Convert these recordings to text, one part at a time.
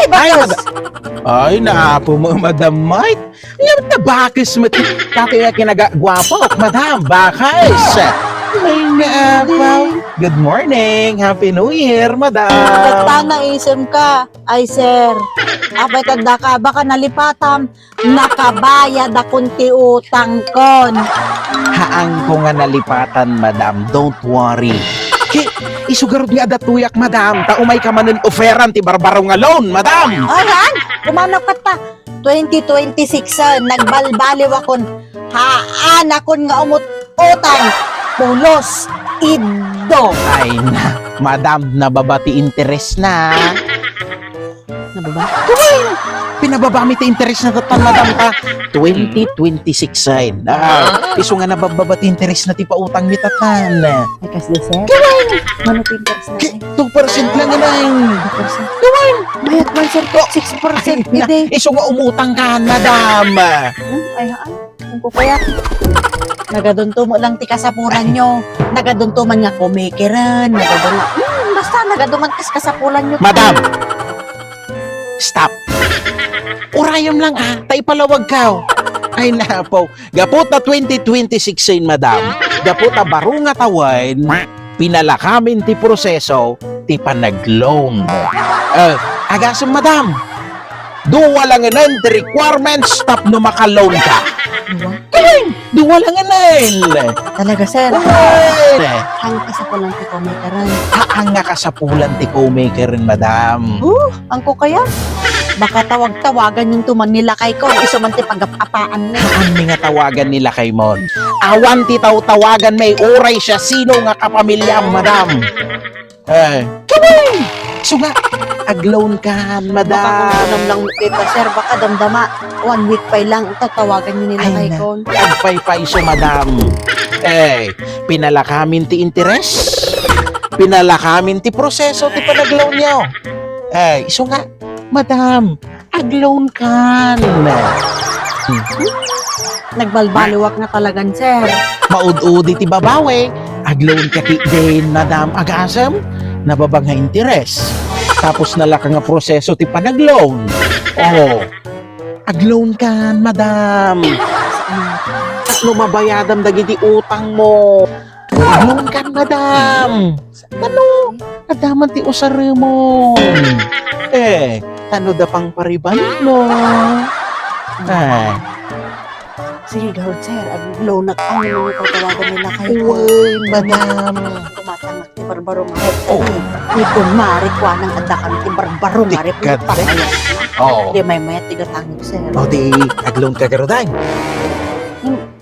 Ay, bakas. ay, naapo mo, Madam Mike. Ngayon na bakis mo. Dati na kinagagwapo, Madam, bakis. Ay, naapaw. Good morning. Happy New Year, Madam. Tana isem ka. Ay, sir. Apay tanda ka, baka nalipatam. Nakabayad akong tiutang kon. Haang ko nga nalipatan, Madam. Don't worry. Isugarod nga datuyak, Madam. Taumay ka manin oferan ti barbaro nga loan, Madam. Ayan, kumanap ka ta. 2026, nagbalbaliw akon. Haan akon nga umut-utang. Pulos, iddo. Ay na, Madam, nababati interest na. Nababa? Pinababa mi ti interest na tatan, Madam, ka. 2026 sign. Iso nga nababati interest na ti pautang mi tatan. Ay, kasi sir. Ano pinteres na Ki- eh? 2% lang yun. 2%. Bayad man sir, 6% hindi. Iso nga umutang ka, Madam. Ay, haan. Ang kukaya. Nagadunto mo lang ti kasapulan nyo. Nagadunto man nga kumikiran. Basta nagaduman kas kasapulan nyo. Madam! Stop! Urayom lang tay palawag ka. Ay napaw. Gapot na 2026 sin, Madam. Gapot na baro nga tawain, pinalakamin ti proseso, ti panag-loan. Agasong, Madam. Duwa lang inan ti requirements stop no maka-loan ka. Duwa lang inan. Talaga sir. Ay! Ang kasapulan ti kumikiran. Haang nga kasapulan ti co-maker rin, Madam. Ang kukaya. Baka tawag-tawagan yung tuman nila kay ko. Iso man ti pag-apaan na. Haan mi nga tawagan nila kay Mon. Awan ti tawagan may oray siya sino nga kapamilya, Madam. Kamay! So nga, agloan ka, Baka Madam. kung lang kita sir. Baka damdama. 1 week pa lang. Tatawagan nyo nila Ay kay na. ko. Agpay-pay so, Madam. Pinalakamin ti interest. Pinalakamin ti proseso ti panagloan niyo. So nga, Madam, agloan kan. Nagbalbaliwak na talagan sir. Maud-udi ti babawe, agloan ka ti din, Madam, agasam, nababang nga interes. Tapos nalaka nga proseso ti panagloan. Agloan kan, Madam. At mabayadam dagiti utang mo. Agloan kan, Madam. Ano? Adaman ti usari mo. Tano da pang pariban mo. Sige, gawad sir. Aglow na ang mga tatawagan nila kay ko. Uy, Madam. Tumatangak ti barbaro nga. Ito marikwa ng adakan ti barbaro nga. Tikat, Pagkaya. Di may mayat tigatangik sir. Di agloan ka garuday.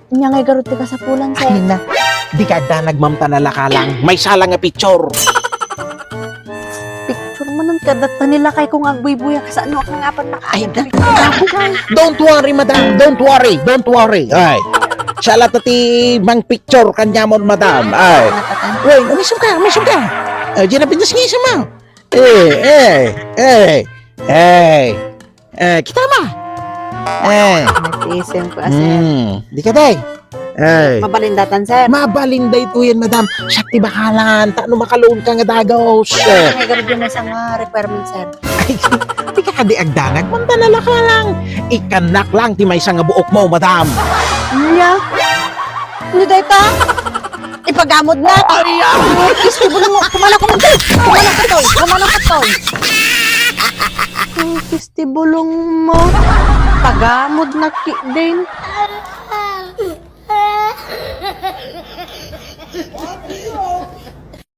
Nya ngay garot ti kasapulan sir. Ay na, di ka da nagmamta na lakalang. May salang nga picture. Picture mo nun kadata nila kay kung agbuy-buya ka sa ano akong apan Ay, makaayag. Don't worry, Madam. Don't worry. Don't worry. Ay. Sala ti mang picture kanya mo, Madam. Ay. Wait, umisum ka. Umisum ka. Diyan na pintas ngisa mo. Kita ma. Natisem ko sir. Di ka day. Mabalindatan sir. Mabalinday to yan, Madam. Siya ti bakalan. Taano makaloon ka nga dagos. Ngay garot yung may isang requirement sir. Ay, di ka kadi agdanag. Mantanala ka lang. Ikanak lang ti may isang nga buok mo, Madam. Nya? Ano dahi ta? Ipagamod na! Festival mo! Kumala ko man to! Kumala ka to! Kumala ka to! Festivalong mo! Pagamod na ki din!